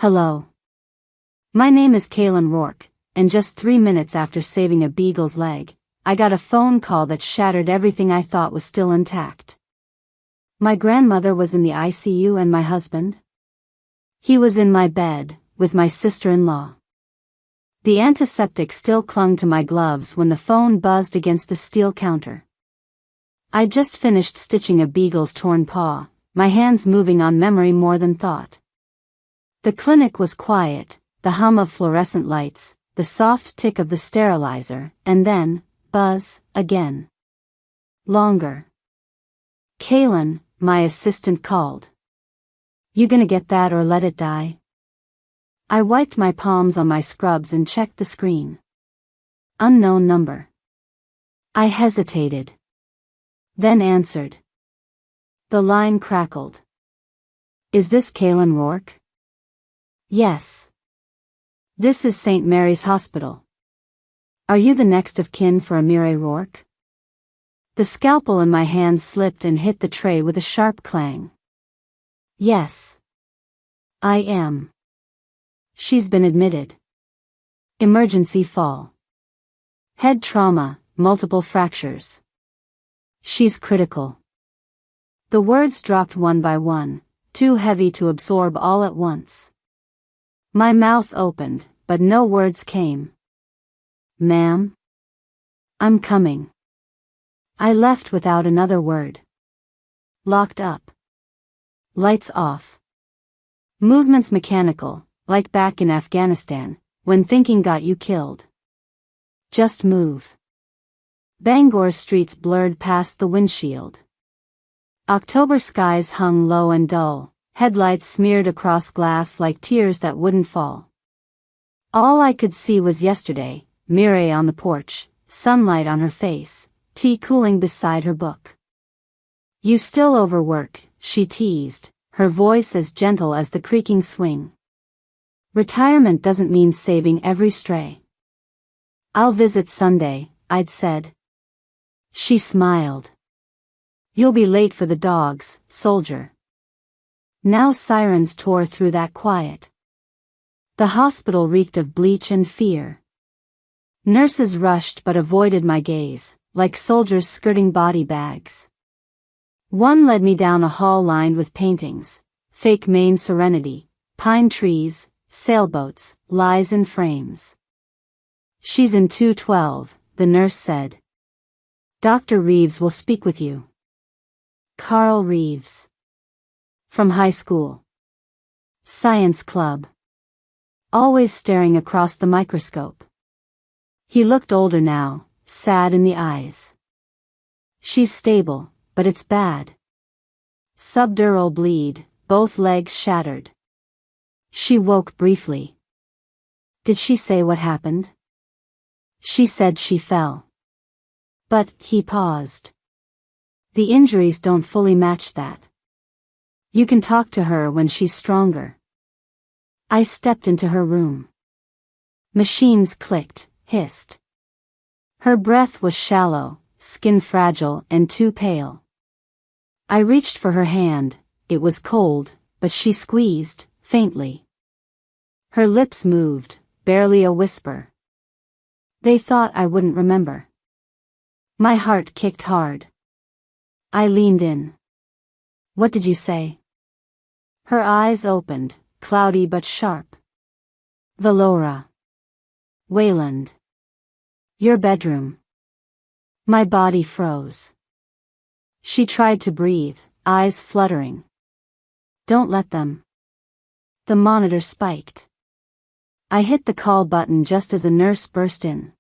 Hello. My name is Kaylin Rourke, and just 3 minutes after saving a beagle's leg, I got a phone call that shattered everything I thought was still intact. My grandmother was in the ICU and my husband? He was in my bed, with my sister-in-law. The antiseptic still clung to my gloves when the phone buzzed against the steel counter. I'd just finished stitching a beagle's torn paw, my hands moving on memory more than thought. The clinic was quiet, the hum of fluorescent lights, the soft tick of the sterilizer, and then, buzz, again. Longer. Kaylin, my assistant called. You gonna get that or let it die? I wiped my palms on my scrubs and checked the screen. Unknown number. I hesitated. Then answered. The line crackled. Is this Kaylin Rourke? Yes. This is St. Mary's Hospital. Are you the next of kin for Amire Rourke? The scalpel in my hand slipped and hit the tray with a sharp clang. Yes. I am. She's been admitted. Emergency fall. Head trauma, multiple fractures. She's critical. The words dropped one by one, too heavy to absorb all at once. My mouth opened, but no words came. Ma'am? I'm coming. I left without another word. Locked up. Lights off. Movements mechanical, like back in Afghanistan, when thinking got you killed. Just move. Bangor's streets blurred past the windshield. October skies hung low and dull, headlights smeared across glass like tears that wouldn't fall. All I could see was yesterday, Mireille on the porch, sunlight on her face, tea cooling beside her book. You still overwork, she teased, her voice as gentle as the creaking swing. Retirement doesn't mean saving every stray. I'll visit Sunday, I'd said. She smiled. You'll be late for the dogs, soldier. Now sirens tore through that quiet. The hospital reeked of bleach and fear. Nurses rushed but avoided my gaze, like soldiers skirting body bags. One led me down a hall lined with paintings, fake Maine serenity, pine trees, sailboats, lies in frames. She's in 212, the nurse said. Dr. Reeves will speak with you. Carl Reeves. From high school. Science club. Always staring across the microscope. He looked older now, sad in the eyes. She's stable, but it's bad. Subdural bleed, both legs shattered. She woke briefly. Did she say what happened? She said she fell. But, he paused. The injuries don't fully match that. You can talk to her when she's stronger. I stepped into her room. Machines clicked, hissed. Her breath was shallow, skin fragile and too pale. I reached for her hand, it was cold, but she squeezed, faintly. Her lips moved, barely a whisper. They thought I wouldn't remember. My heart kicked hard. I leaned in. What did you say? Her eyes opened, cloudy but sharp. Valora. Wayland. Your bedroom. My body froze. She tried to breathe, eyes fluttering. Don't let them. The monitor spiked. I hit the call button just as a nurse burst in.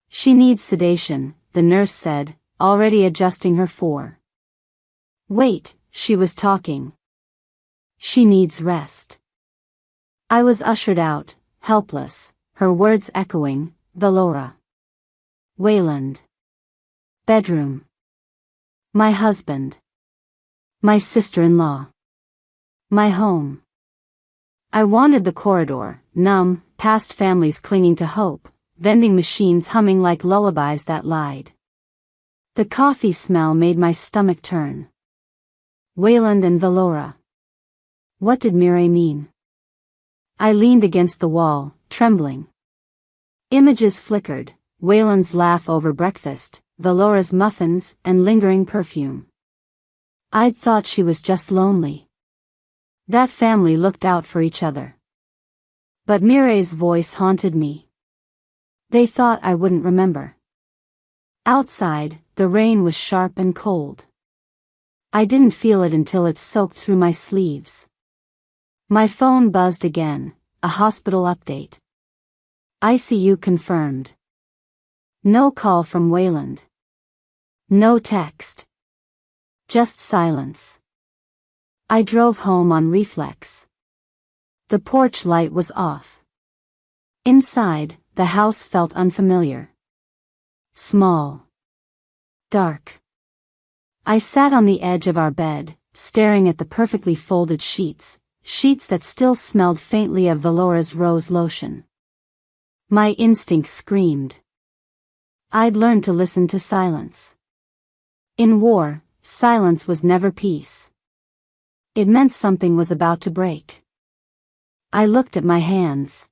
She needs sedation, the nurse said, already adjusting her for. Wait, she was talking. She needs rest. I was ushered out, helpless, her words echoing, Valora. Wayland. Bedroom. My husband. My sister-in-law. My home. I wandered the corridor, numb, past families clinging to hope, vending machines humming like lullabies that lied. The coffee smell made my stomach turn. Wayland and Valora. What did Mireille mean? I leaned against the wall, trembling. Images flickered, Waylon's laugh over breakfast, Valora's muffins, and lingering perfume. I'd thought she was just lonely. That family looked out for each other. But Mireille's voice haunted me. They thought I wouldn't remember. Outside, the rain was sharp and cold. I didn't feel it until it soaked through my sleeves. My phone buzzed again, a hospital update. ICU confirmed. No call from Wayland. No text. Just silence. I drove home on reflex. The porch light was off. Inside, the house felt unfamiliar. Small. Dark. I sat on the edge of our bed, staring at the perfectly folded sheets that still smelled faintly of Valora's rose lotion. My instincts screamed. I'd learned to listen to silence. In war, silence was never peace. It meant something was about to break. I looked at my hands.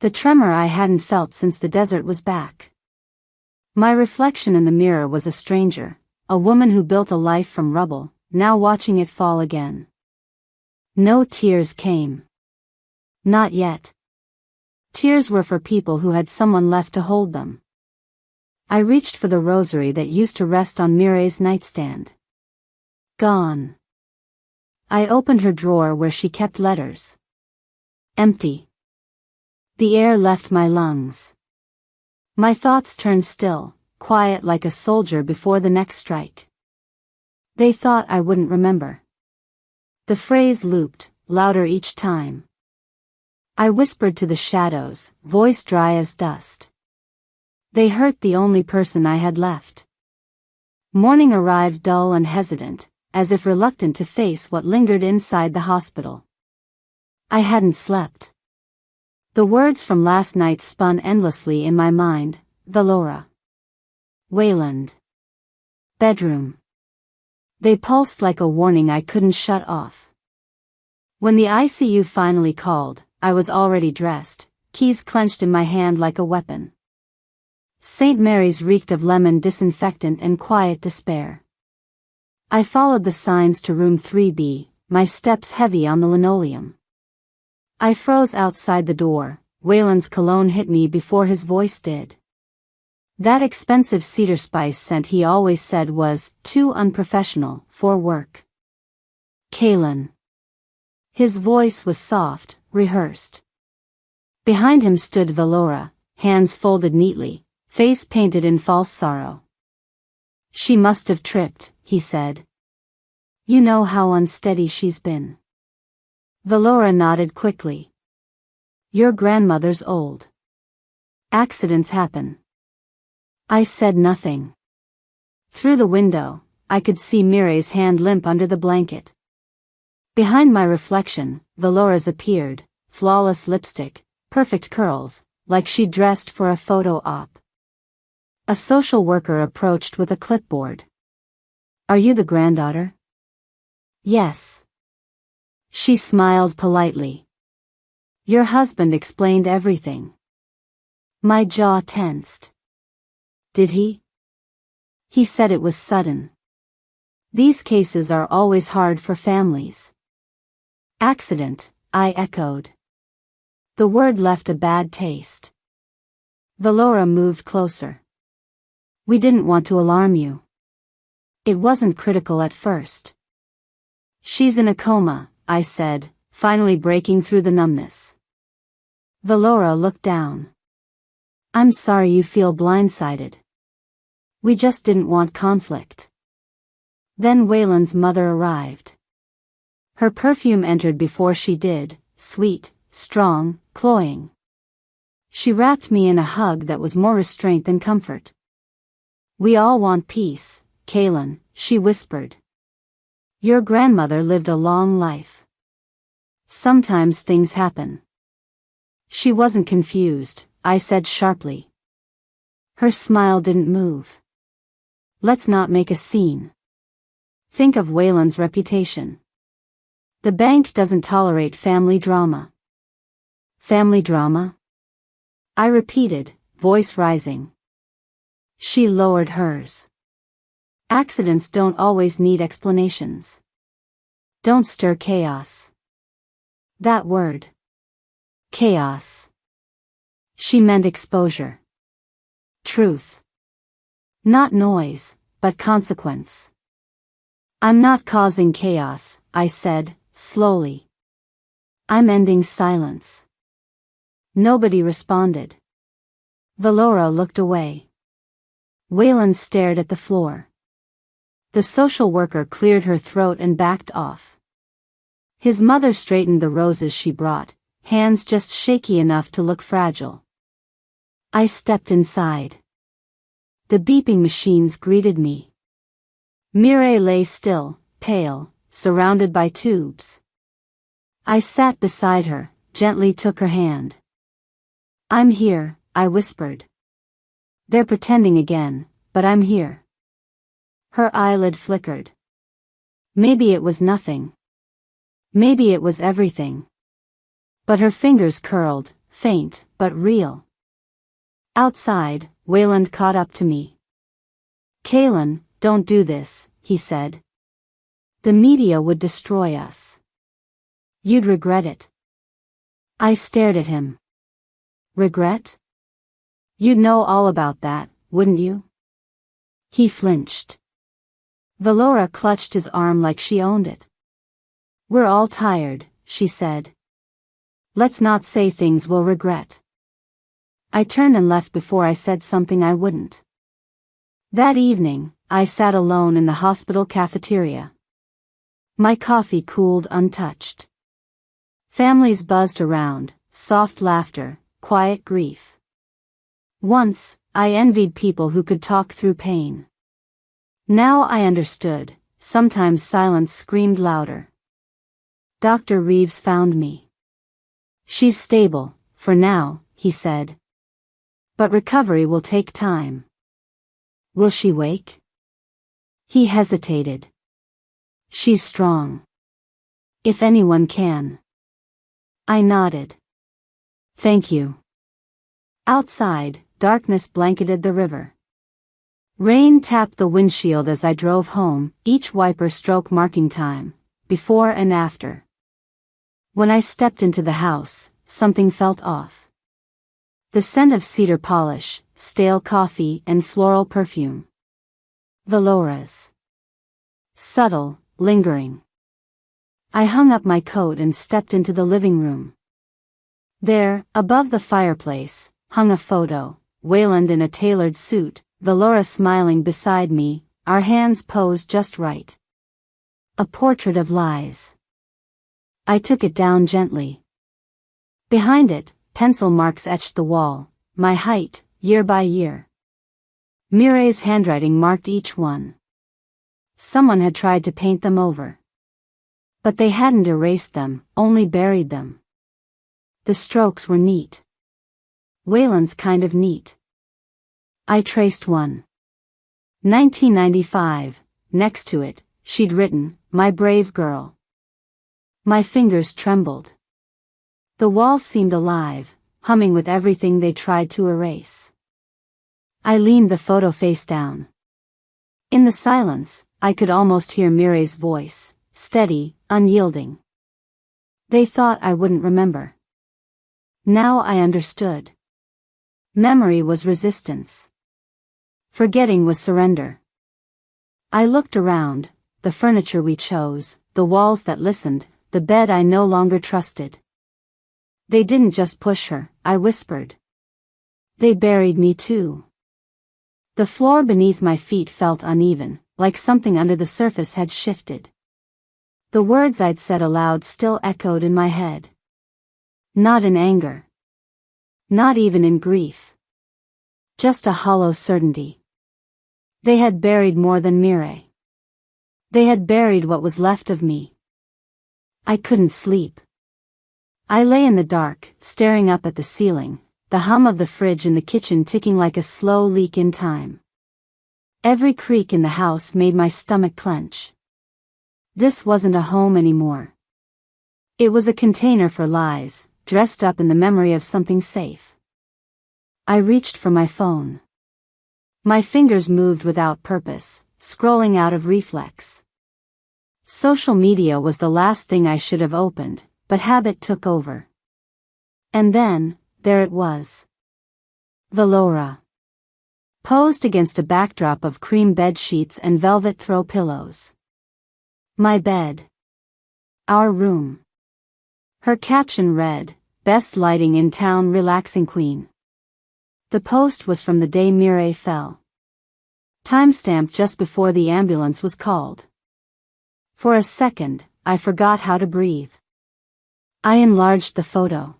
The tremor I hadn't felt since the desert was back. My reflection in the mirror was a stranger, a woman who built a life from rubble, now watching it fall again. No tears came. Not yet. Tears were for people who had someone left to hold them. I reached for the rosary that used to rest on Mireille's nightstand. Gone. I opened her drawer where she kept letters. Empty. The air left my lungs. My thoughts turned still, quiet like a soldier before the next strike. They thought I wouldn't remember. The phrase looped, louder each time. I whispered to the shadows, voice dry as dust. They hurt the only person I had left. Morning arrived dull and hesitant, as if reluctant to face what lingered inside the hospital. I hadn't slept. The words from last night spun endlessly in my mind. Valora. Wayland. Bedroom. They pulsed like a warning I couldn't shut off. When the ICU finally called, I was already dressed, keys clenched in my hand like a weapon. St. Mary's reeked of lemon disinfectant and quiet despair. I followed the signs to room 3B, my steps heavy on the linoleum. I froze outside the door. Wayland's cologne hit me before his voice did. That expensive cedar spice scent he always said was too unprofessional for work. Kaelan. His voice was soft, rehearsed. Behind him stood Valora, hands folded neatly, face painted in false sorrow. She must have tripped, he said. You know how unsteady she's been. Valora nodded quickly. Your grandmother's old. Accidents happen. I said nothing. Through the window, I could see Mireille's hand limp under the blanket. Behind my reflection, Valora's appeared, flawless lipstick, perfect curls, like she'd dressed for a photo op. A social worker approached with a clipboard. Are you the granddaughter? Yes. She smiled politely. Your husband explained everything. My jaw tensed. Did he? He said it was sudden. These cases are always hard for families. Accident, I echoed. The word left a bad taste. Valora moved closer. We didn't want to alarm you. It wasn't critical at first. She's in a coma, I said, finally breaking through the numbness. Valora looked down. I'm sorry you feel blindsided. We just didn't want conflict. Then Wayland's mother arrived. Her perfume entered before she did, sweet, strong, cloying. She wrapped me in a hug that was more restraint than comfort. We all want peace, Kaelan, she whispered. Your grandmother lived a long life. Sometimes things happen. She wasn't confused, I said sharply. Her smile didn't move. Let's not make a scene. Think of Wayland's reputation. The bank doesn't tolerate family drama. Family drama? I repeated, voice rising. She lowered hers. Accidents don't always need explanations. Don't stir chaos. That word. Chaos. She meant exposure. Truth. Not noise, but consequence. I'm not causing chaos, I said, slowly. I'm ending silence. Nobody responded. Valora looked away. Wayland stared at the floor. The social worker cleared her throat and backed off. His mother straightened the roses she brought, hands just shaky enough to look fragile. I stepped inside. The beeping machines greeted me. Mireille lay still, pale, surrounded by tubes. I sat beside her, gently took her hand. I'm here, I whispered. They're pretending again, but I'm here. Her eyelid flickered. Maybe it was nothing. Maybe it was everything. But her fingers curled, faint, but real. Outside, Wayland caught up to me. Kaylin, don't do this, he said. The media would destroy us. You'd regret it. I stared at him. Regret? You'd know all about that, wouldn't you? He flinched. Valora clutched his arm like she owned it. We're all tired, she said. Let's not say things we'll regret. I turned and left before I said something I wouldn't. That evening, I sat alone in the hospital cafeteria. My coffee cooled untouched. Families buzzed around, soft laughter, quiet grief. Once, I envied people who could talk through pain. Now I understood, sometimes silence screamed louder. Dr. Reeves found me. She's stable, for now, he said. But recovery will take time. Will she wake? He hesitated. She's strong. If anyone can. I nodded. Thank you. Outside, darkness blanketed the river. Rain tapped the windshield as I drove home, each wiper stroke marking time, before and after. When I stepped into the house, something felt off. The scent of cedar polish, stale coffee and floral perfume. Valora's. Subtle, lingering. I hung up my coat and stepped into the living room. There, above the fireplace, hung a photo, Wayland in a tailored suit, Valora smiling beside me, our hands posed just right. A portrait of Lies. I took it down gently. Behind it, pencil marks etched the wall, my height, year by year. Mireille's handwriting marked each one. Someone had tried to paint them over. But they hadn't erased them, only buried them. The strokes were neat. Wayland's kind of neat. I traced one. 1995, next to it, she'd written, "My brave girl." My fingers trembled. The wall seemed alive, humming with everything they tried to erase. I leaned the photo face down. In the silence, I could almost hear Mireille's voice, steady, unyielding. They thought I wouldn't remember. Now I understood. Memory was resistance. Forgetting was surrender. I looked around, the furniture we chose, the walls that listened, the bed I no longer trusted. They didn't just push her, I whispered. They buried me too. The floor beneath my feet felt uneven, like something under the surface had shifted. The words I'd said aloud still echoed in my head. Not in anger. Not even in grief. Just a hollow certainty. They had buried more than Mireille. They had buried what was left of me. I couldn't sleep. I lay in the dark, staring up at the ceiling, the hum of the fridge in the kitchen ticking like a slow leak in time. Every creak in the house made my stomach clench. This wasn't a home anymore. It was a container for lies, dressed up in the memory of something safe. I reached for my phone. My fingers moved without purpose, scrolling out of reflex. Social media was the last thing I should have opened, but habit took over. And then, there it was. Valora. Posed against a backdrop of cream bed sheets and velvet throw pillows. My bed. Our room. Her caption read, "Best lighting in town, relaxing queen." The post was from the day Mireille fell. Timestamped just before the ambulance was called. For a second, I forgot how to breathe. I enlarged the photo.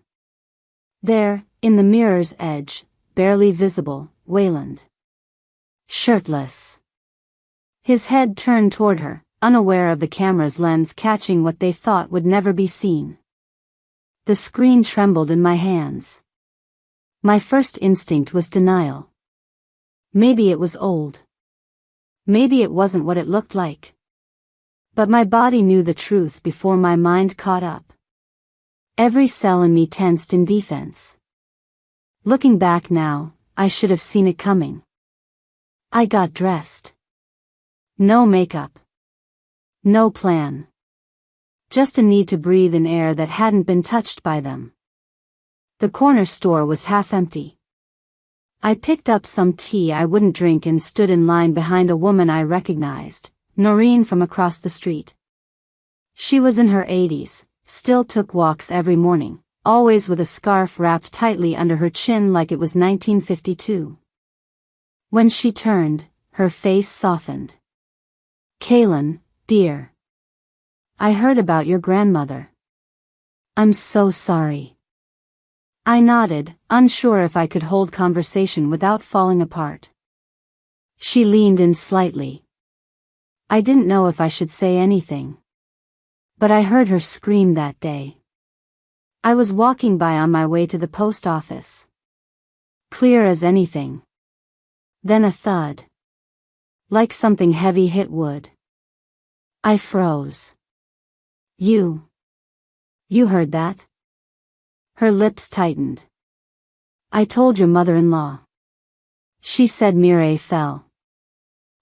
There, in the mirror's edge, barely visible, Wayland. Shirtless. His head turned toward her, unaware of the camera's lens catching what they thought would never be seen. The screen trembled in my hands. My first instinct was denial. Maybe it was old. Maybe it wasn't what it looked like. But my body knew the truth before my mind caught up. Every cell in me tensed in defense. Looking back now, I should have seen it coming. I got dressed. No makeup. No plan. Just a need to breathe in air that hadn't been touched by them. The corner store was half empty. I picked up some tea I wouldn't drink and stood in line behind a woman I recognized, Noreen from across the street. She was in her 80s, still took walks every morning, always with a scarf wrapped tightly under her chin like it was 1952. When she turned, her face softened. "Kaylin, dear. I heard about your grandmother. I'm so sorry." I nodded, unsure if I could hold conversation without falling apart. She leaned in slightly. I didn't know if I should say anything. But I heard her scream that day. I was walking by on my way to the post office. Clear as anything. Then a thud. Like something heavy hit wood. I froze. You heard that?" Her lips tightened. "I told your mother-in-law. She said Mireille fell.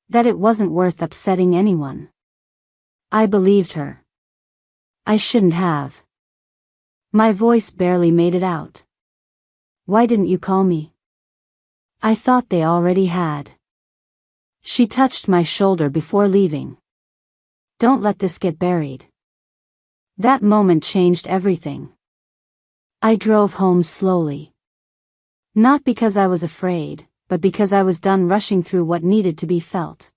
That it wasn't worth upsetting anyone. I believed her. I shouldn't have." My voice barely made it out. "Why didn't you call me?" "I thought they already had." She touched my shoulder before leaving. "Don't let this get buried." That moment changed everything. I drove home slowly. Not because I was afraid, but because I was done rushing through what needed to be felt.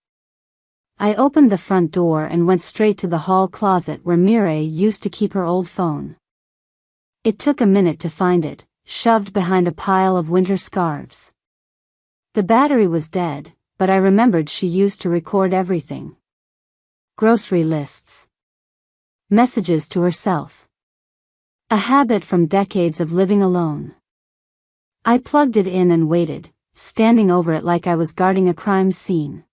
I opened the front door and went straight to the hall closet where Mireille used to keep her old phone. It took a minute to find it, shoved behind a pile of winter scarves. The battery was dead, but I remembered she used to record everything. Grocery lists. Messages to herself. A habit from decades of living alone. I plugged it in and waited, standing over it like I was guarding a crime scene.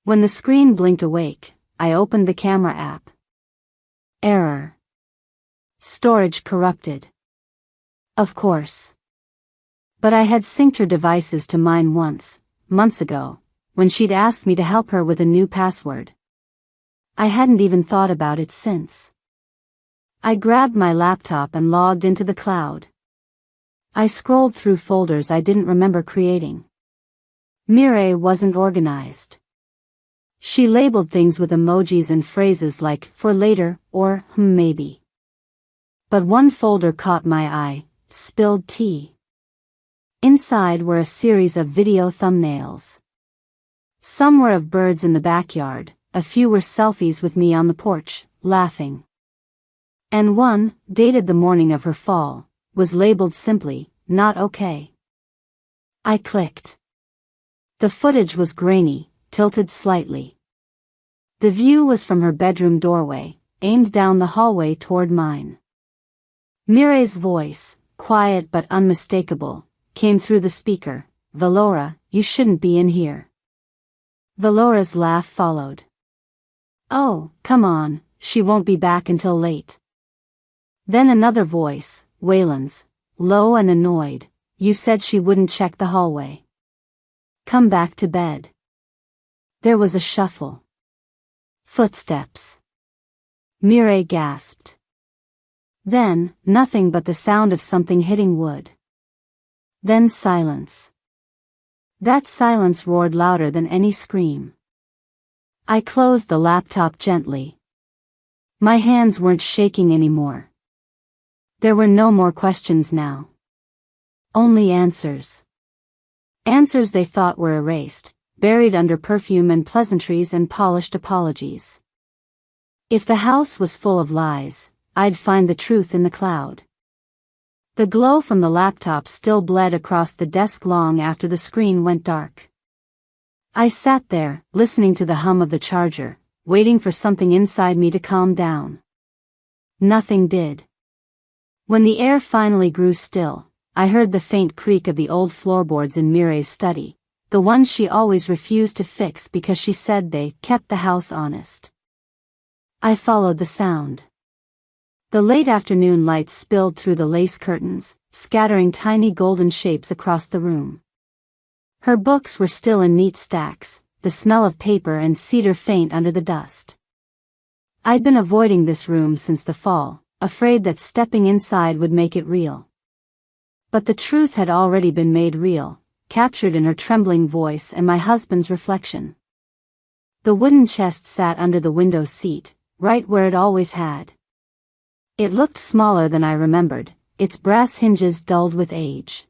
When the screen blinked awake, I opened the camera app. Error. Storage corrupted. Of course. But I had synced her devices to mine once, months ago, when she'd asked me to help her with a new password. I hadn't even thought about it since. I grabbed my laptop and logged into the cloud. I scrolled through folders I didn't remember creating. Mireille wasn't organized. She labeled things with emojis and phrases like "for later" or "maybe." But one folder caught my eye, spilled tea. Inside were a series of video thumbnails. Some were of birds in the backyard, a few were selfies with me on the porch, laughing. And one, dated the morning of her fall, was labeled simply, "not okay." I clicked. The footage was grainy, tilted slightly. The view was from her bedroom doorway, aimed down the hallway toward mine. Mireille's voice, quiet but unmistakable, came through the speaker. "Valora, you shouldn't be in here." Valora's laugh followed. "Oh, come on, she won't be back until late." Then another voice, Wayland's, low and annoyed. You said she wouldn't check the hallway. Come back to bed. There was a shuffle. Footsteps. Mireille gasped. Then, nothing but the sound of something hitting wood. Then silence. That silence roared louder than any scream. I closed the laptop gently. My hands weren't shaking anymore. There were no more questions now. Only answers. Answers they thought were erased, buried under perfume and pleasantries and polished apologies. If the house was full of lies, I'd find the truth in the cloud. The glow from the laptop still bled across the desk long after the screen went dark. I sat there, listening to the hum of the charger, waiting for something inside me to calm down. Nothing did. When the air finally grew still, I heard the faint creak of the old floorboards in Mireille's study, the ones she always refused to fix because she said they kept the house honest. I followed the sound. The late afternoon light spilled through the lace curtains, scattering tiny golden shapes across the room. Her books were still in neat stacks, the smell of paper and cedar faint under the dust. I'd been avoiding this room since the fall, afraid that stepping inside would make it real. But the truth had already been made real, captured in her trembling voice and my husband's reflection. The wooden chest sat under the window seat, right where it always had. It looked smaller than I remembered, its brass hinges dulled with age.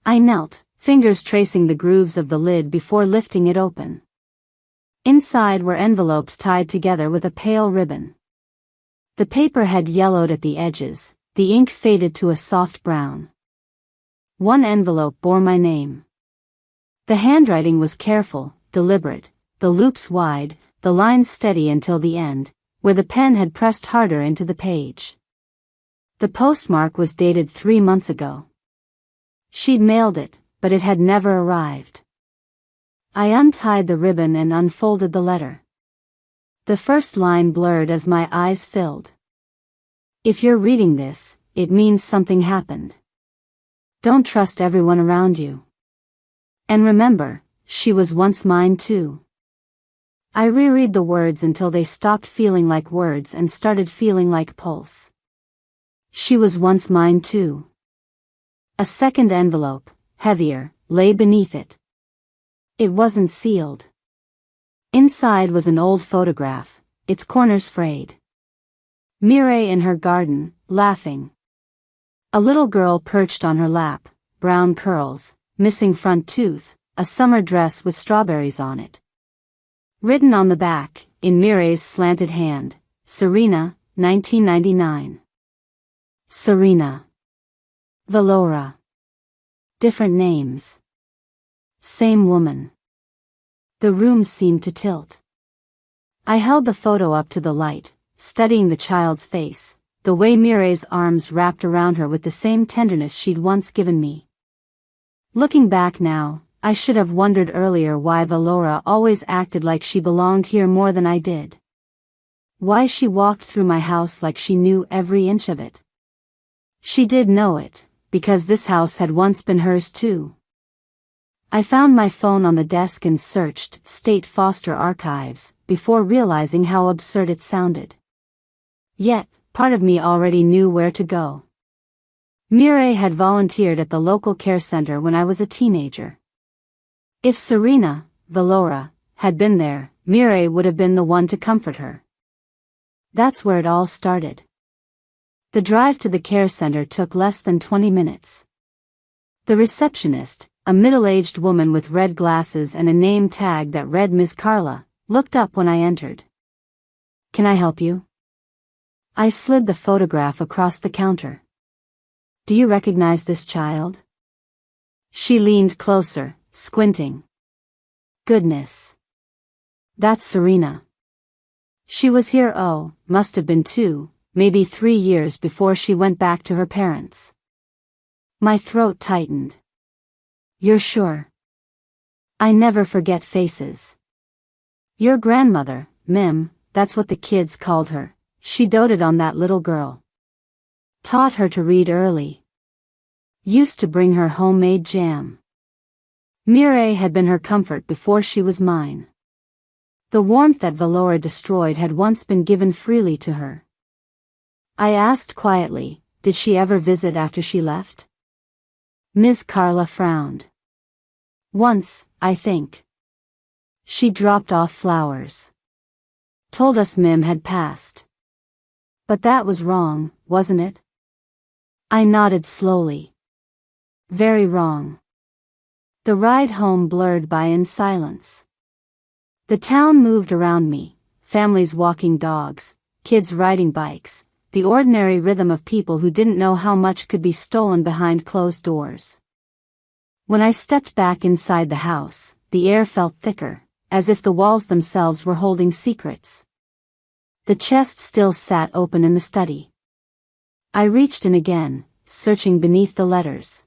I knelt, fingers tracing the grooves of the lid before lifting it open. Inside were envelopes tied together with a pale ribbon. The paper had yellowed at the edges, the ink faded to a soft brown. One envelope bore my name. The handwriting was careful, deliberate, the loops wide, the lines steady until the end, where the pen had pressed harder into the page. The postmark was dated 3 months ago. She'd mailed it, but it had never arrived. I untied the ribbon and unfolded the letter. The first line blurred as my eyes filled. If you're reading this, it means something happened. Don't trust everyone around you. And remember, she was once mine too. I reread the words until they stopped feeling like words and started feeling like pulse. She was once mine too. A second envelope, heavier, lay beneath it. It wasn't sealed. Inside was an old photograph, its corners frayed. Mireille in her garden, laughing. A little girl perched on her lap, brown curls, missing front tooth, a summer dress with strawberries on it. Written on the back, in Mireille's slanted hand, Serena, 1999. Serena. Valora. Different names. Same woman. The room seemed to tilt. I held the photo up to the light, studying the child's face, the way Mireille's arms wrapped around her with the same tenderness she'd once given me. Looking back now, I should have wondered earlier why Valora always acted like she belonged here more than I did. Why she walked through my house like she knew every inch of it. She did know it, because this house had once been hers too. I found my phone on the desk and searched State Foster Archives, before realizing how absurd it sounded. Yet, part of me already knew where to go. Mireille had volunteered at the local care center when I was a teenager. If Serena, Valora, had been there, Mireille would have been the one to comfort her. That's where it all started. The drive to the care center took less than 20 minutes. The receptionist, a middle-aged woman with red glasses and a name tag that read Miss Carla, looked up when I entered. Can I help you? I slid the photograph across the counter. Do you recognize this child? She leaned closer, squinting. Goodness. That's Serena. She was here must have been 2, maybe 3 years before she went back to her parents. My throat tightened. You're sure? I never forget faces. Your grandmother, Mim, that's what the kids called her. She doted on that little girl. Taught her to read early. Used to bring her homemade jam. Mireille had been her comfort before she was mine. The warmth that Valora destroyed had once been given freely to her. I asked quietly, did she ever visit after she left? Ms. Carla frowned. Once, I think. She dropped off flowers. Told us Mim had passed. But that was wrong, wasn't it? I nodded slowly. Very wrong. The ride home blurred by in silence. The town moved around me, families walking dogs, kids riding bikes, the ordinary rhythm of people who didn't know how much could be stolen behind closed doors. When I stepped back inside the house, the air felt thicker, as if the walls themselves were holding secrets. The chest still sat open in the study. I reached in again, searching beneath the letters.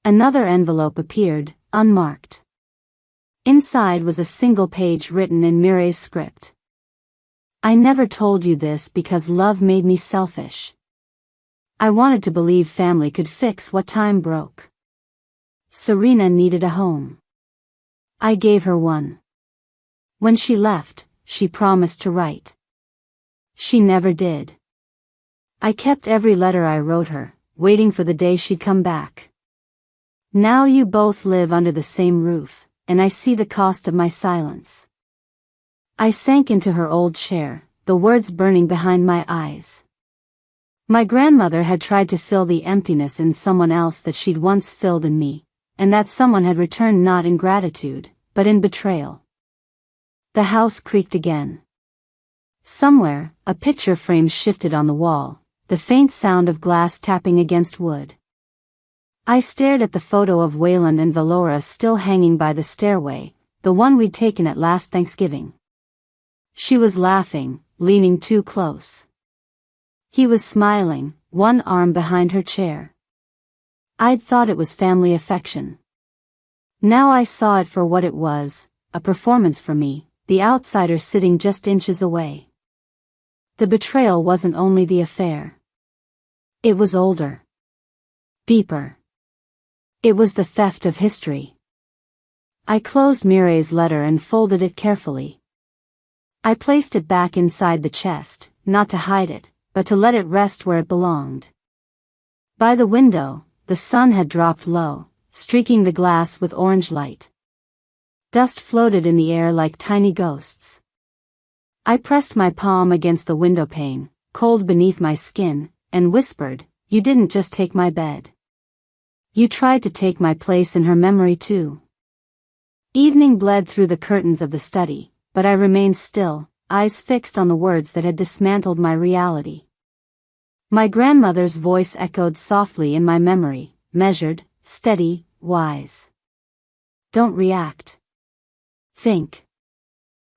Another envelope appeared, unmarked. Inside was a single page written in Mireille's script. I never told you this because love made me selfish. I wanted to believe family could fix what time broke. Serena needed a home. I gave her one. When she left, she promised to write. She never did. I kept every letter I wrote her, waiting for the day she'd come back. Now you both live under the same roof, and I see the cost of my silence. I sank into her old chair, the words burning behind my eyes. My grandmother had tried to fill the emptiness in someone else that she'd once filled in me, and that someone had returned not in gratitude, but in betrayal. The house creaked again. Somewhere, a picture frame shifted on the wall, the faint sound of glass tapping against wood. I stared at the photo of Wayland and Valora still hanging by the stairway, the one we'd taken at last Thanksgiving. She was laughing, leaning too close. He was smiling, one arm behind her chair. I'd thought it was family affection. Now I saw it for what it was, a performance for me, the outsider sitting just inches away. The betrayal wasn't only the affair. It was older. Deeper. It was the theft of history. I closed Mireille's letter and folded it carefully. I placed it back inside the chest, not to hide it, but to let it rest where it belonged. By the window, the sun had dropped low, streaking the glass with orange light. Dust floated in the air like tiny ghosts. I pressed my palm against the window pane, cold beneath my skin, and whispered, "You didn't just take my bed. You tried to take my place in her memory too." Evening bled through the curtains of the study, but I remained still, eyes fixed on the words that had dismantled my reality. My grandmother's voice echoed softly in my memory, measured, steady, wise. Don't react. Think.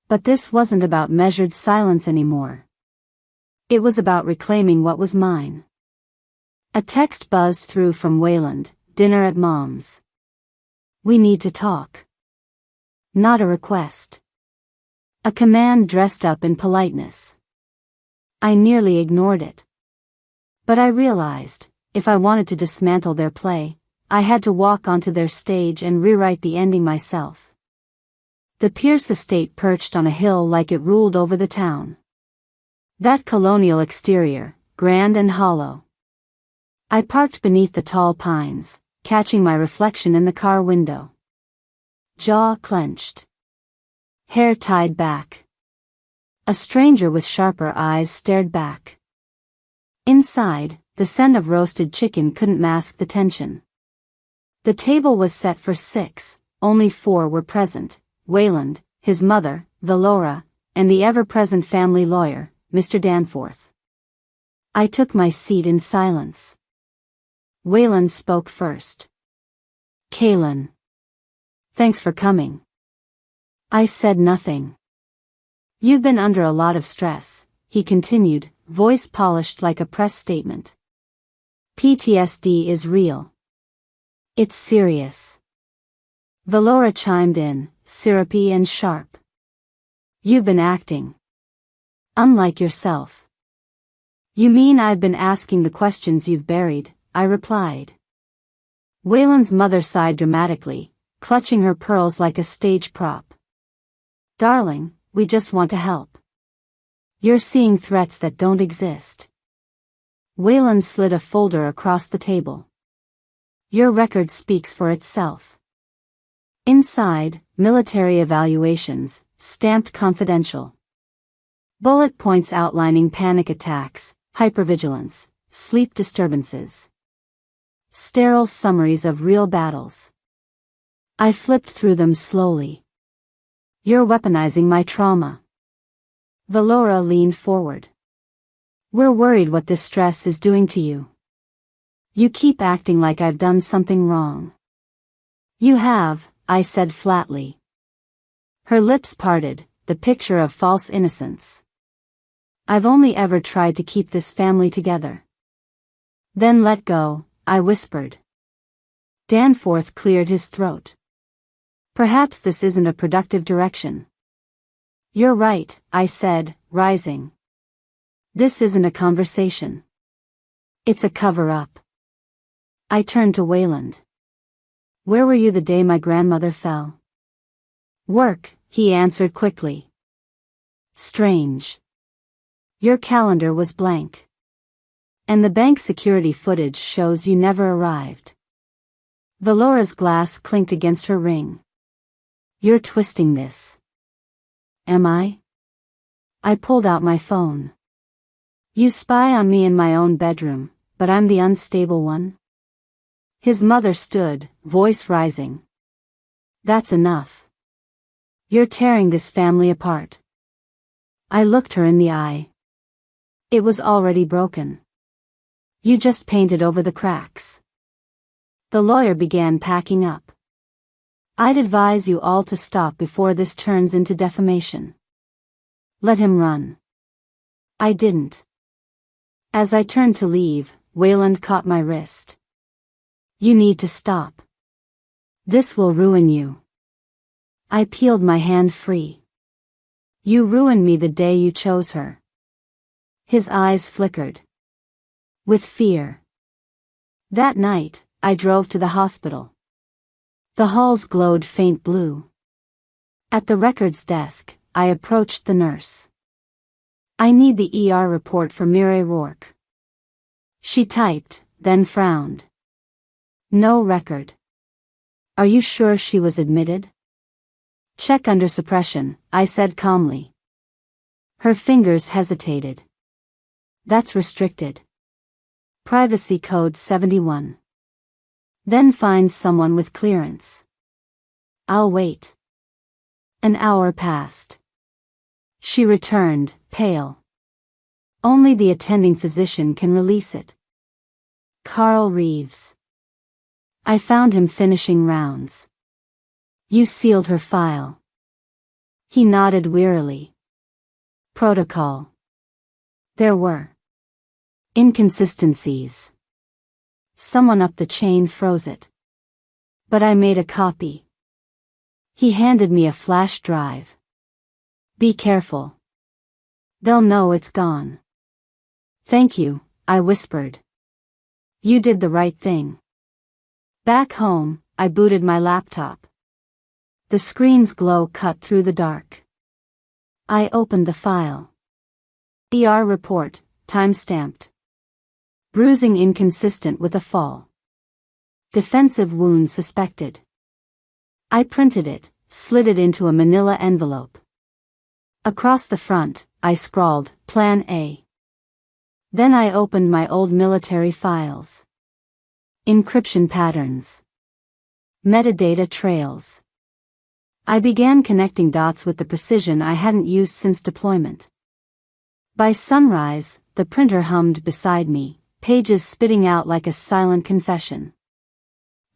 But this wasn't about measured silence anymore. It was about reclaiming what was mine. A text buzzed through from Wayland, dinner at Mom's. We need to talk. Not a request. A command dressed up in politeness. I nearly ignored it. But I realized, if I wanted to dismantle their play, I had to walk onto their stage and rewrite the ending myself. The Pierce estate perched on a hill like it ruled over the town. That colonial exterior, grand and hollow. I parked beneath the tall pines, catching my reflection in the car window. Jaw clenched. Hair tied back. A stranger with sharper eyes stared back. Inside, the scent of roasted chicken couldn't mask the tension. The table was set for 6, only 4 were present, Wayland, his mother, Valora, and the ever-present family lawyer, Mr. Danforth. I took my seat in silence. Wayland spoke first. "Kaylin. Thanks for coming." I said nothing. "You've been under a lot of stress," he continued, voice polished like a press statement. "PTSD is real. It's serious." Valora chimed in, syrupy and sharp. "You've been acting unlike yourself." You mean I've been asking the questions you've buried, I replied. Waylon's mother sighed dramatically, clutching her pearls like a stage prop. Darling, we just want to help. You're seeing threats that don't exist. Waylon slid a folder across the table. Your record speaks for itself. Inside, military evaluations, stamped confidential. Bullet points outlining panic attacks, hypervigilance, sleep disturbances. Sterile summaries of real battles. I flipped through them slowly. You're weaponizing my trauma. Valora leaned forward. We're worried what this stress is doing to you. You keep acting like I've done something wrong. You have, I said flatly. Her lips parted, the picture of false innocence. I've only ever tried to keep this family together. Then let go, I whispered. Danforth cleared his throat. Perhaps this isn't a productive direction. You're right, I said, rising. This isn't a conversation. It's a cover-up. I turned to Waylon. Where were you the day my grandmother fell? Work, he answered quickly. Strange. Your calendar was blank. And the bank security footage shows you never arrived. Valora's glass clinked against her ring. You're twisting this. Am I? I pulled out my phone. You spy on me in my own bedroom, but I'm the unstable one? His mother stood, voice rising. That's enough. You're tearing this family apart. I looked her in the eye. It was already broken. You just painted over the cracks. The lawyer began packing up. I'd advise you all to stop before this turns into defamation. Let him run. I didn't. As I turned to leave, Waylon caught my wrist. You need to stop. This will ruin you. I peeled my hand free. You ruined me the day you chose her. His eyes flickered. With fear. That night, I drove to the hospital. The halls glowed faint blue. At the records desk, I approached the nurse. I need the ER report for Mireille Rourke. She typed, then frowned. No record. Are you sure she was admitted? Check under suppression, I said calmly. Her fingers hesitated. That's restricted. Privacy Code 71. Then find someone with clearance. I'll wait. An hour passed. She returned, pale. Only the attending physician can release it. Carl Reeves. I found him finishing rounds. You sealed her file. He nodded wearily. Protocol. There were inconsistencies. Someone up the chain froze it. But I made a copy. He handed me a flash drive. Be careful. They'll know it's gone. Thank you, I whispered. You did the right thing. Back home, I booted my laptop. The screen's glow cut through the dark. I opened the file. ER report, time-stamped. Bruising inconsistent with a fall. Defensive wound suspected. I printed it, slid it into a manila envelope. Across the front, I scrawled, Plan A. Then I opened my old military files. Encryption patterns. Metadata trails. I began connecting dots with the precision I hadn't used since deployment. By sunrise, the printer hummed beside me, pages spitting out like a silent confession.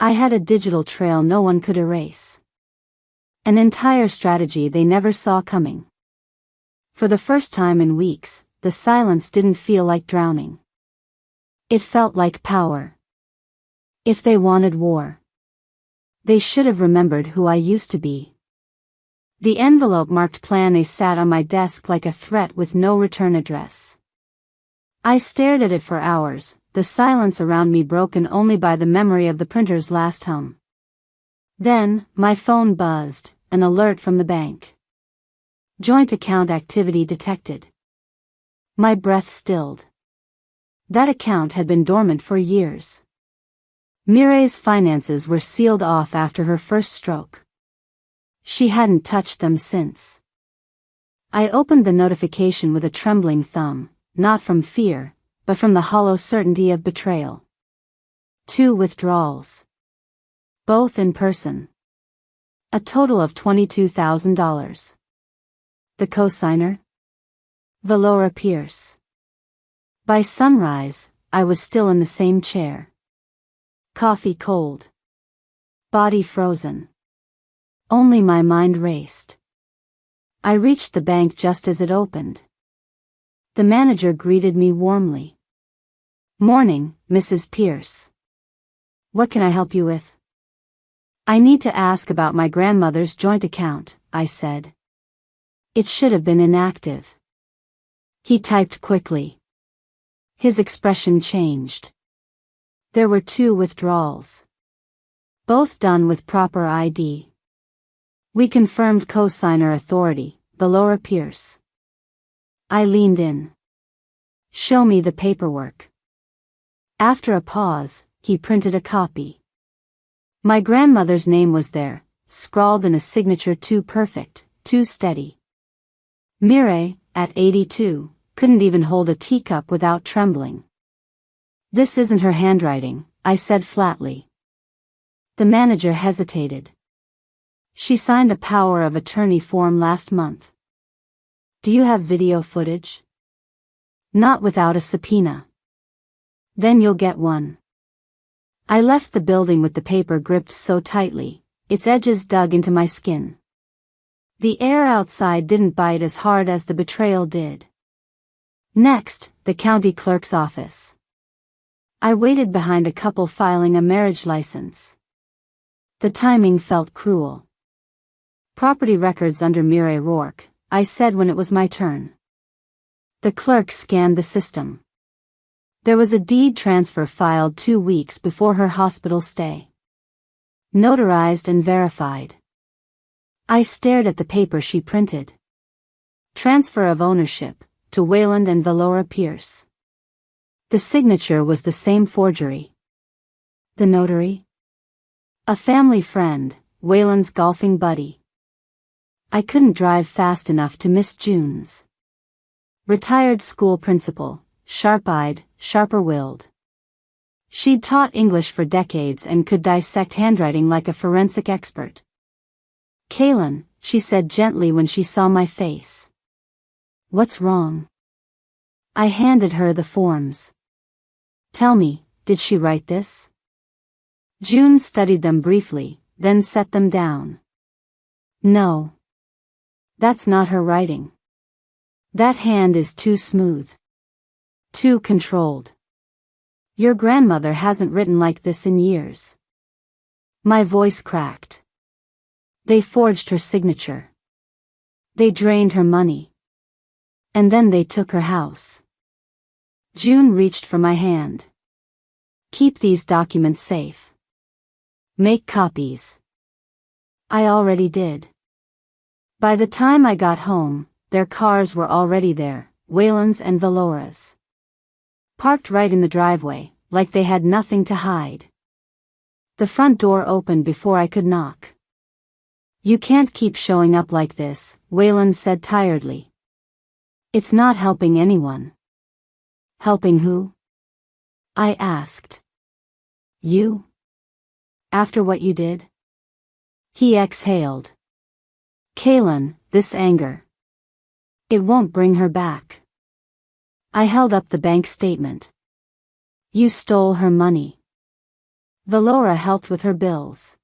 I had a digital trail no one could erase. An entire strategy they never saw coming. For the first time in weeks, the silence didn't feel like drowning. It felt like power. If they wanted war, they should have remembered who I used to be. The envelope marked Plan A sat on my desk like a threat with no return address. I stared at it for hours, the silence around me broken only by the memory of the printer's last hum. Then, my phone buzzed, an alert from the bank. Joint account activity detected. My breath stilled. That account had been dormant for years. Mireille's finances were sealed off after her first stroke. She hadn't touched them since. I opened the notification with a trembling thumb, not from fear, but from the hollow certainty of betrayal. 2 withdrawals. Both in person. A total of $22,000. The cosigner? Valora Pierce. By sunrise, I was still in the same chair. Coffee cold. Body frozen. Only my mind raced. I reached the bank just as it opened. The manager greeted me warmly. "Morning, Mrs. Pierce. What can I help you with?" "I need to ask about my grandmother's joint account," I said. "It should have been inactive." He typed quickly. His expression changed. There were 2 withdrawals. Both done with proper ID. We confirmed cosigner authority, Valora Pierce. I leaned in. "Show me the paperwork." After a pause, he printed a copy. My grandmother's name was there, scrawled in a signature too perfect, too steady. Mireille, at 82, couldn't even hold a teacup without trembling. "This isn't her handwriting," I said flatly. The manager hesitated. "She signed a power of attorney form last month." "Do you have video footage?" "Not without a subpoena." "Then you'll get one." I left the building with the paper gripped so tightly, its edges dug into my skin. The air outside didn't bite as hard as the betrayal did. Next, the county clerk's office. I waited behind a couple filing a marriage license. The timing felt cruel. "Property records under Mireille Rourke," I said when it was my turn. The clerk scanned the system. There was a deed transfer filed 2 weeks before her hospital stay. Notarized and verified. I stared at the paper she printed. Transfer of ownership, to Wayland and Valora Pierce. The signature was the same forgery. The notary? A family friend, Wayland's golfing buddy. I couldn't drive fast enough to miss June's. Retired school principal, sharp-eyed, sharper-willed. She'd taught English for decades and could dissect handwriting like a forensic expert. "Kaylin," she said gently when she saw my face. "What's wrong?" I handed her the forms. "Tell me, did she write this?" June studied them briefly, then set them down. "No. That's not her writing. That hand is too smooth. Too controlled. Your grandmother hasn't written like this in years." My voice cracked. "They forged her signature. They drained her money. And then they took her house." June reached for my hand. "Keep these documents safe. Make copies." I already did. By the time I got home, their cars were already there, Wayland's and Valora's. Parked right in the driveway, like they had nothing to hide. The front door opened before I could knock. "You can't keep showing up like this," Wayland said tiredly. "It's not helping anyone." "Helping who?" I asked. "You? After what you did?" He exhaled. "Kaylin, this anger. It won't bring her back." I held up the bank statement. "You stole her money. Valora helped with her bills.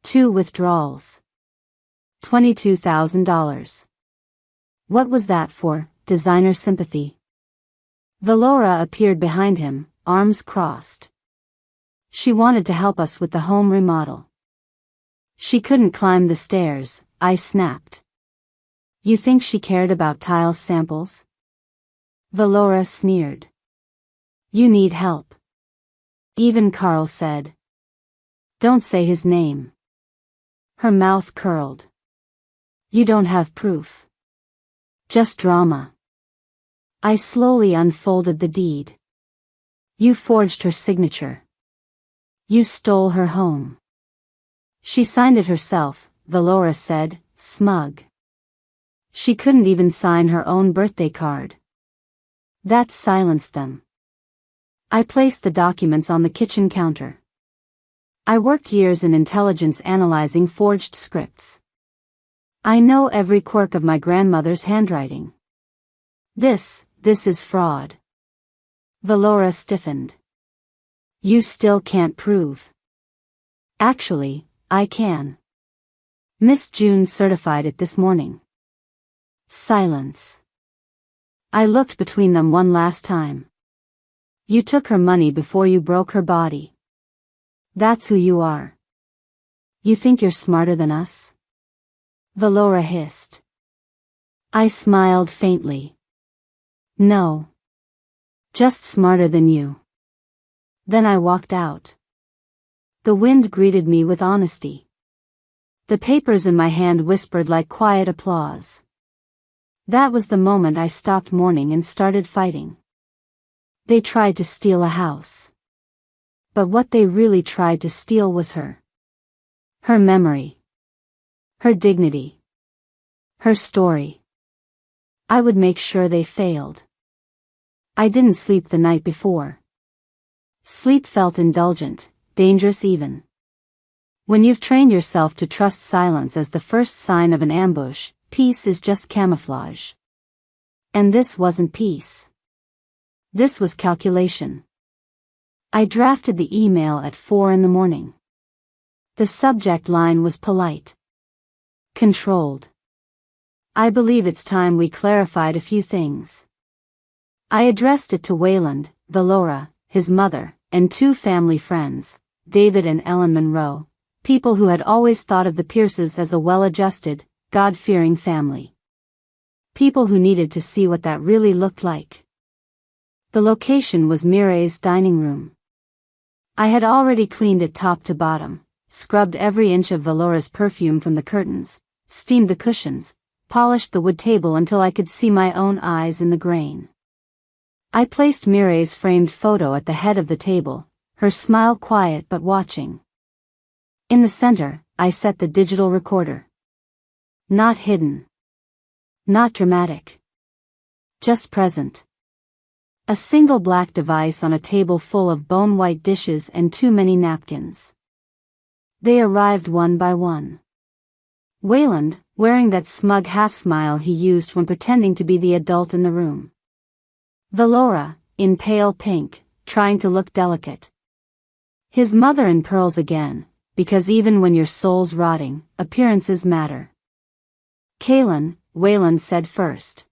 2 withdrawals. $22,000. What was that for? Designer sympathy?" Valora appeared behind him, arms crossed. "She wanted to help us with the home remodel." "She couldn't climb the stairs," I snapped. "You think she cared about tile samples?" Valora sneered. You need help. Even Carl said. Don't say his name. Her mouth curled. You don't have proof. Just drama. I slowly unfolded the deed. You forged her signature. You stole her home. She signed it herself, Valora said, smug. She couldn't even sign her own birthday card. That silenced them. I placed the documents on the kitchen counter. I worked years in intelligence analyzing forged scripts. I know every quirk of my grandmother's handwriting. This is fraud. Valora stiffened. You still can't prove. Actually, I can. Miss June certified it this morning. Silence. I looked between them one last time. You took her money before you broke her body. That's who you are. You think you're smarter than us? Valora hissed. I smiled faintly. No. Just smarter than you. Then I walked out. The wind greeted me with honesty. The papers in my hand whispered like quiet applause. That was the moment I stopped mourning and started fighting. They tried to steal a house. But what they really tried to steal was her. Her memory. Her dignity. Her story. I would make sure they failed. I didn't sleep the night before. Sleep felt indulgent, dangerous even. When you've trained yourself to trust silence as the first sign of an ambush, peace is just camouflage. And this wasn't peace. This was calculation. I drafted the email at 4 a.m. The subject line was polite. Controlled. I believe it's time we clarified a few things. I addressed it to Wayland, Valora, his mother, and 2 family friends, David and Ellen Monroe, people who had always thought of the Pierces as a well-adjusted, God-fearing family. People who needed to see what that really looked like. The location was Mireille's dining room. I had already cleaned it top to bottom, scrubbed every inch of Valora's perfume from the curtains, steamed the cushions, polished the wood table until I could see my own eyes in the grain. I placed Mireille's framed photo at the head of the table, her smile quiet but watching. In the center, I set the digital recorder. Not hidden. Not dramatic. Just present. A single black device on a table full of bone-white dishes and too many napkins. They arrived one by one. Wayland, wearing that smug half-smile he used when pretending to be the adult in the room. Valora, in pale pink, trying to look delicate. His mother in pearls again, because even when your soul's rotting, appearances matter. Kaylin, Wayland said first.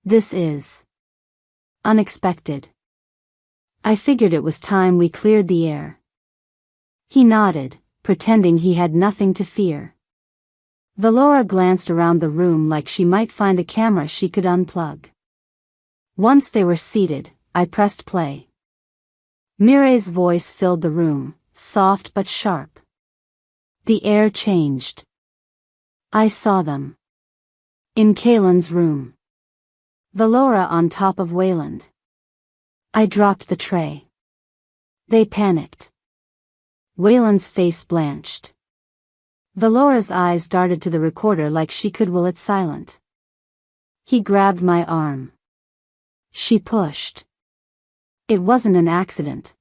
This is unexpected. I figured it was time we cleared the air. He nodded, pretending he had nothing to fear. Valora glanced around the room like she might find a camera she could unplug. Once they were seated, I pressed play. Mireille's voice filled the room, soft but sharp. The air changed. I saw them. In Kaylin's room. Valora on top of Wayland. I dropped the tray. They panicked. Wayland's face blanched. Valora's eyes darted to the recorder like she could will it silent. He grabbed my arm. She pushed. It wasn't an accident.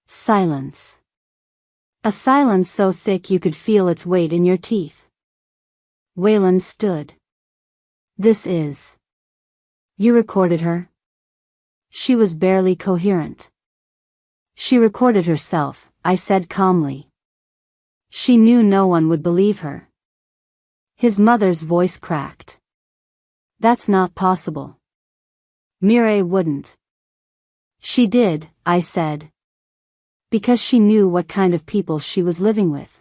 Silence. A silence so thick you could feel its weight in your teeth. Wayland stood. This is. You recorded her? She was barely coherent. She recorded herself, I said calmly. She knew no one would believe her. His mother's voice cracked. That's not possible. Mireille wouldn't. She did, I said. Because she knew what kind of people she was living with.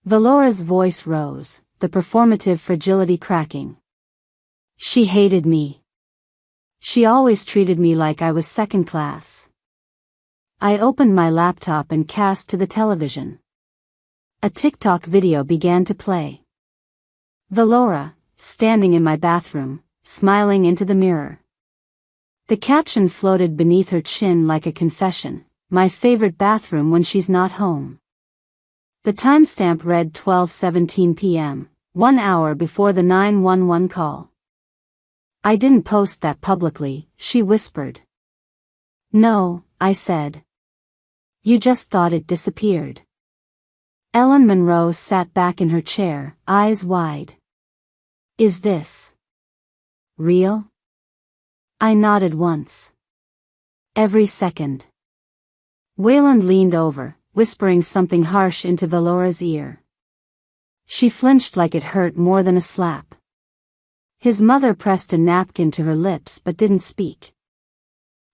Valora's voice rose, the performative fragility cracking. She hated me. She always treated me like I was second class. I opened my laptop and cast to the television. A TikTok video began to play. Valora, standing in my bathroom, smiling into the mirror. The caption floated beneath her chin like a confession, my favorite bathroom when she's not home. The timestamp read 12:17 p.m., 1 hour before the 911 call. I didn't post that publicly, she whispered. No, I said. You just thought it disappeared. Ellen Monroe sat back in her chair, eyes wide. Is this real? I nodded once. Every second. Wayland leaned over, whispering something harsh into Valora's ear. She flinched like it hurt more than a slap. His mother pressed a napkin to her lips but didn't speak.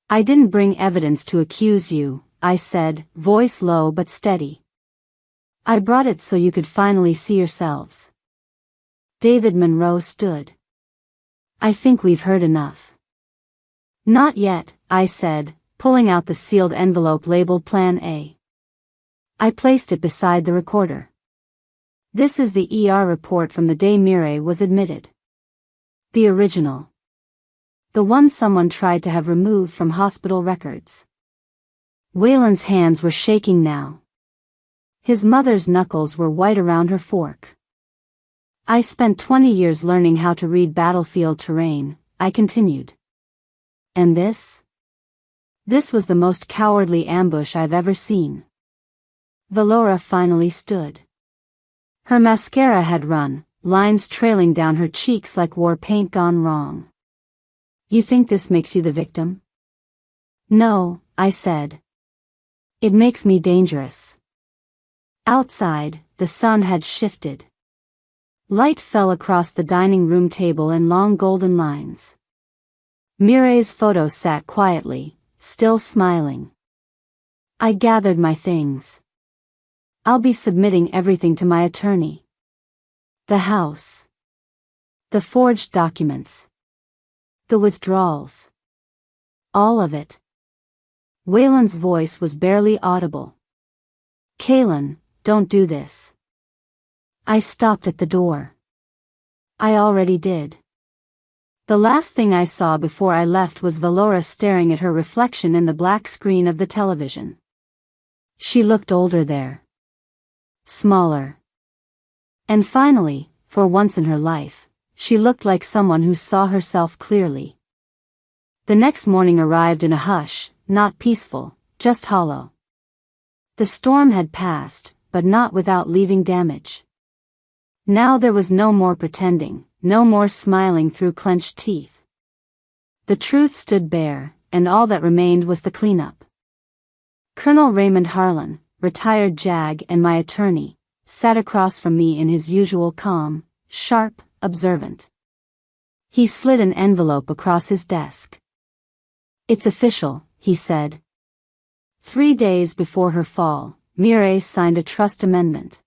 I didn't bring evidence to accuse you, I said, voice low but steady. I brought it so you could finally see yourselves. David Monroe stood. I think we've heard enough. Not yet, I said, pulling out the sealed envelope labeled Plan A. I placed it beside the recorder. This is the ER report from the day Mireille was admitted. The original. The one someone tried to have removed from hospital records. Wayland's hands were shaking now. His mother's knuckles were white around her fork. I spent 20 years learning how to read battlefield terrain, I continued. And this? This was the most cowardly ambush I've ever seen. Valora finally stood. Her mascara had run, lines trailing down her cheeks like war paint gone wrong. You think this makes you the victim? No, I said. It makes me dangerous. Outside, the sun had shifted. Light fell across the dining room table in long golden lines. Mireille's photo sat quietly, still smiling. I gathered my things. I'll be submitting everything to my attorney. The house. The forged documents. The withdrawals. All of it. Wayland's voice was barely audible. Kaylin, don't do this. I stopped at the door. I already did. The last thing I saw before I left was Valora staring at her reflection in the black screen of the television. She looked older there. Smaller. And finally, for once in her life, she looked like someone who saw herself clearly. The next morning arrived in a hush, not peaceful, just hollow. The storm had passed, but not without leaving damage. Now there was no more pretending, no more smiling through clenched teeth. The truth stood bare, and all that remained was the cleanup. Colonel Raymond Harlan, retired JAG and my attorney, sat across from me in his usual calm, sharp, observant. He slid an envelope across his desk. It's official, he said. 3 days before her fall, Mireille signed a trust amendment.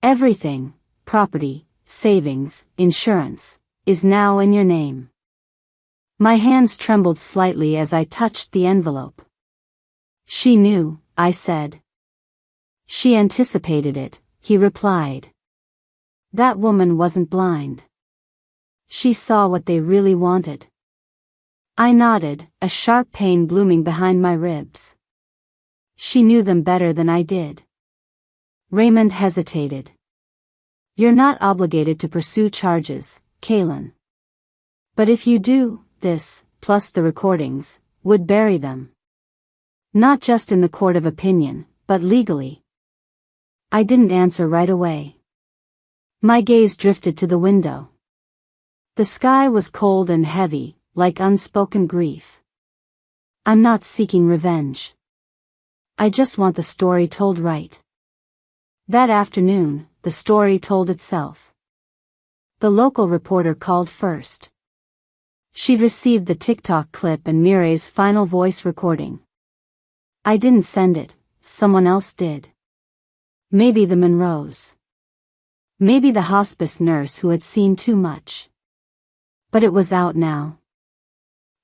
Everything, property, savings, insurance, is now in your name. My hands trembled slightly as I touched the envelope. She knew, I said. She anticipated it, he replied. That woman wasn't blind. She saw what they really wanted. I nodded, a sharp pain blooming behind my ribs. She knew them better than I did. Raymond hesitated. You're not obligated to pursue charges, Kaylin. But if you do, this, plus the recordings, would bury them. Not just in the court of opinion, but legally. I didn't answer right away. My gaze drifted to the window. The sky was cold and heavy, like unspoken grief. I'm not seeking revenge. I just want the story told right. That afternoon, the story told itself. The local reporter called first. She'd received the TikTok clip and Mireille's final voice recording. I didn't send it, someone else did. Maybe the Monroes. Maybe the hospice nurse who had seen too much. But it was out now.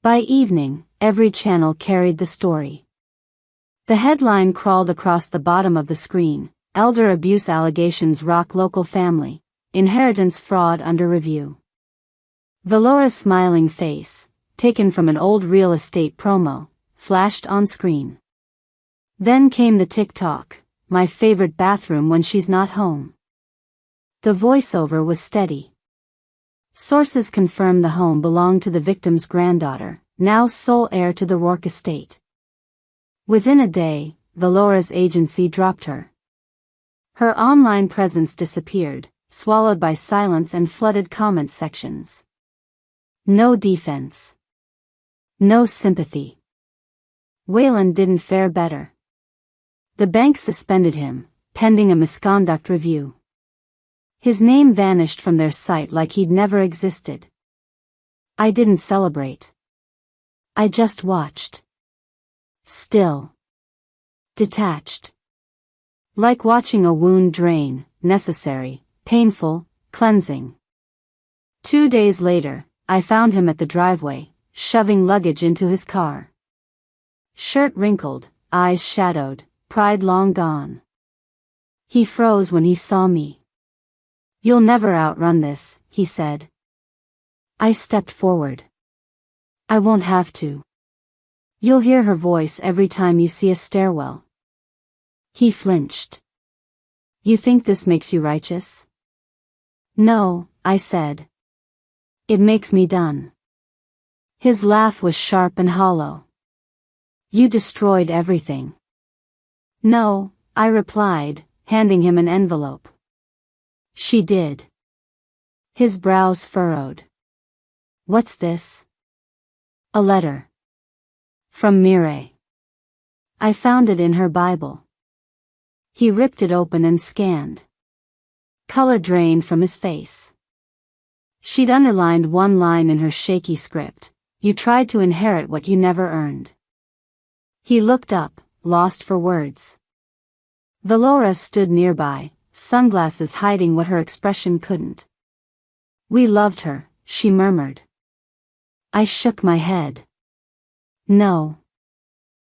By evening, every channel carried the story. The headline crawled across the bottom of the screen: Elder abuse allegations rock local family, inheritance fraud under review. Valora's smiling face, taken from an old real estate promo, flashed on screen. Then came the tick-tock: my favorite bathroom when she's not home. The voiceover was steady. Sources confirmed the home belonged to the victim's granddaughter, now sole heir to the Rourke estate. Within a day, Valora's agency dropped her. Her online presence disappeared, swallowed by silence and flooded comment sections. No defense. No sympathy. Wayland didn't fare better. The bank suspended him, pending a misconduct review. His name vanished from their site like he'd never existed. I didn't celebrate. I just watched. Still. Detached. Like watching a wound drain, necessary, painful, cleansing. 2 days later, I found him at the driveway, shoving luggage into his car. Shirt wrinkled, eyes shadowed, pride long gone. He froze when he saw me. "You'll never outrun this," he said. I stepped forward. "I won't have to. You'll hear her voice every time you see a stairwell." He flinched. "You think this makes you righteous?" "No," I said. "It makes me done." His laugh was sharp and hollow. "You destroyed everything." "No," I replied, handing him an envelope. "She did." His brows furrowed. "What's this?" "A letter. From Mireille. I found it in her Bible." He ripped it open and scanned. Color drained from his face. She'd underlined one line in her shaky script: "You tried to inherit what you never earned." He looked up, lost for words. Valora stood nearby, sunglasses hiding what her expression couldn't. "We loved her," she murmured. I shook my head. "No.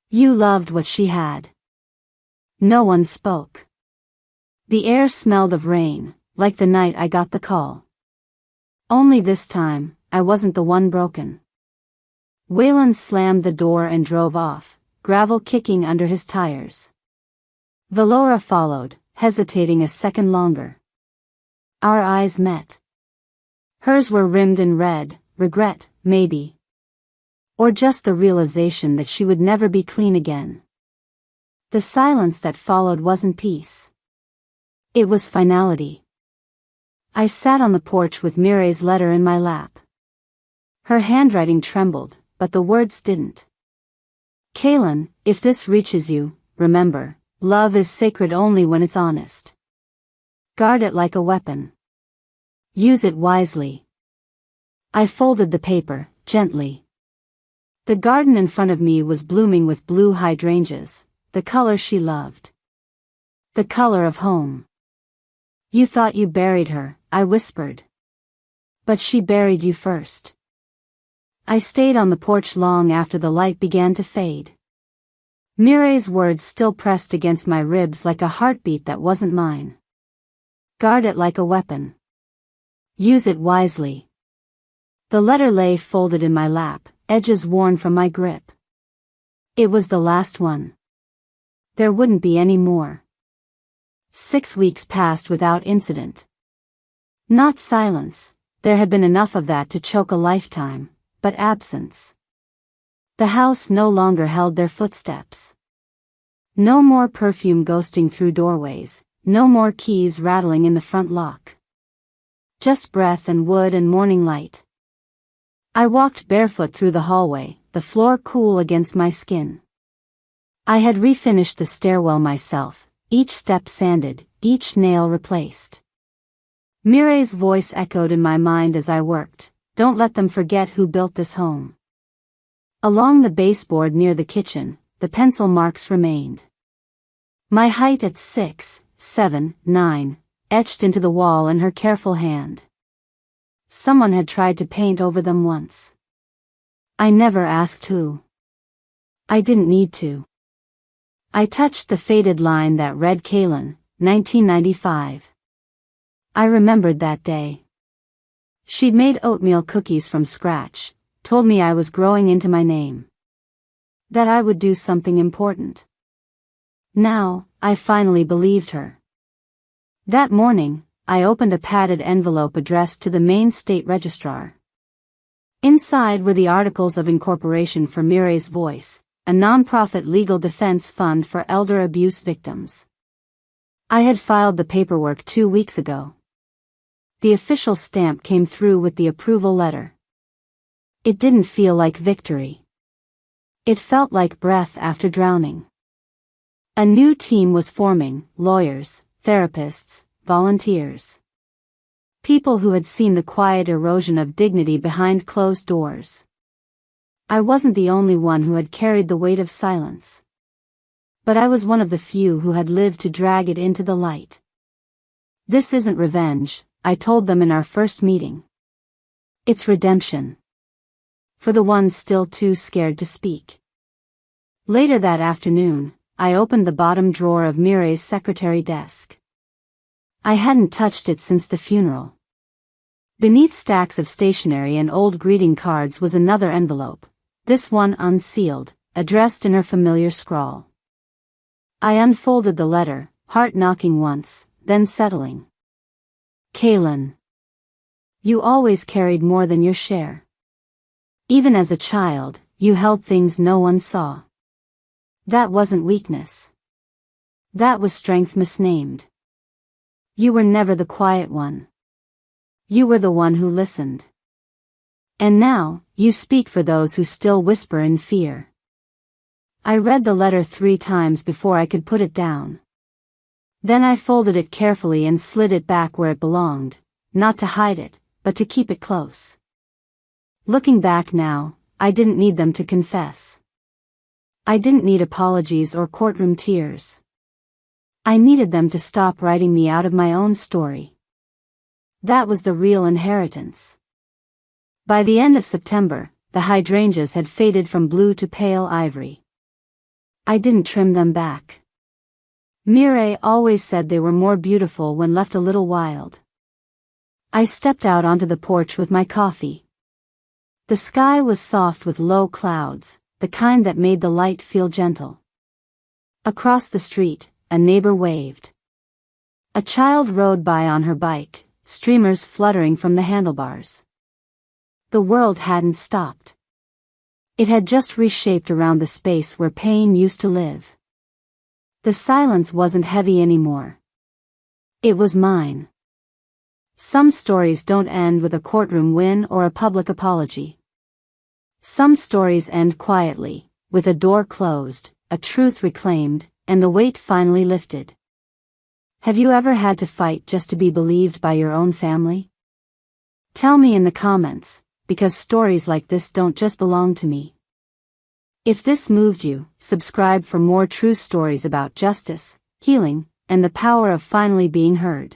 You loved what she had." No one spoke. The air smelled of rain, like the night I got the call. Only this time, I wasn't the one broken. Wayland slammed the door and drove off, gravel kicking under his tires. Valora followed, hesitating a second longer. Our eyes met. Hers were rimmed in red, regret, maybe. Or just the realization that she would never be clean again. The silence that followed wasn't peace. It was finality. I sat on the porch with Mireille's letter in my lap. Her handwriting trembled, but the words didn't. "Kaylin, if this reaches you, remember, love is sacred only when it's honest. Guard it like a weapon. Use it wisely." I folded the paper, gently. The garden in front of me was blooming with blue hydrangeas, the color she loved. The color of home. "You thought you buried her," I whispered. "But she buried you first." I stayed on the porch long after the light began to fade. Mireille's words still pressed against my ribs like a heartbeat that wasn't mine. Guard it like a weapon. Use it wisely. The letter lay folded in my lap, edges worn from my grip. It was the last one. There wouldn't be any more. 6 weeks passed without incident. Not silence, there had been enough of that to choke a lifetime, but absence. The house no longer held their footsteps. No more perfume ghosting through doorways, no more keys rattling in the front lock. Just breath and wood and morning light. I walked barefoot through the hallway, the floor cool against my skin. I had refinished the stairwell myself, each step sanded, each nail replaced. Mireille's voice echoed in my mind as I worked: "Don't let them forget who built this home." Along the baseboard near the kitchen, the pencil marks remained. My height at 6, 7, 9, etched into the wall in her careful hand. Someone had tried to paint over them once. I never asked who. I didn't need to. I touched the faded line that read Kaylin, 1995. I remembered that day. She'd made oatmeal cookies from scratch, told me I was growing into my name. That I would do something important. Now, I finally believed her. That morning, I opened a padded envelope addressed to the Maine State Registrar. Inside were the articles of incorporation for Mireille's Voice, a nonprofit legal defense fund for elder abuse victims. I had filed the paperwork 2 weeks ago. The official stamp came through with the approval letter. It didn't feel like victory. It felt like breath after drowning. A new team was forming: lawyers, therapists, volunteers. People who had seen the quiet erosion of dignity behind closed doors. I wasn't the only one who had carried the weight of silence. But I was one of the few who had lived to drag it into the light. This isn't revenge, I told them in our first meeting. It's redemption. For the ones still too scared to speak. Later that afternoon, I opened the bottom drawer of Mireille's secretary desk. I hadn't touched it since the funeral. Beneath stacks of stationery and old greeting cards was another envelope, this one unsealed, addressed in her familiar scrawl. I unfolded the letter, heart knocking once, then settling. Kaylin. You always carried more than your share. Even as a child, you held things no one saw. That wasn't weakness. That was strength misnamed. You were never the quiet one. You were the one who listened. And now, you speak for those who still whisper in fear. I read the letter 3 times before I could put it down. Then I folded it carefully and slid it back where it belonged, not to hide it, but to keep it close. Looking back now, I didn't need them to confess. I didn't need apologies or courtroom tears. I needed them to stop writing me out of my own story. That was the real inheritance. By the end of September, the hydrangeas had faded from blue to pale ivory. I didn't trim them back. Mireille always said they were more beautiful when left a little wild. I stepped out onto the porch with my coffee. The sky was soft with low clouds, the kind that made the light feel gentle. Across the street, a neighbor waved. A child rode by on her bike, streamers fluttering from the handlebars. The world hadn't stopped. It had just reshaped around the space where pain used to live. The silence wasn't heavy anymore. It was mine. Some stories don't end with a courtroom win or a public apology. Some stories end quietly, with a door closed, a truth reclaimed, and the weight finally lifted. Have you ever had to fight just to be believed by your own family? Tell me in the comments, because stories like this don't just belong to me. If this moved you, subscribe for more true stories about justice, healing, and the power of finally being heard.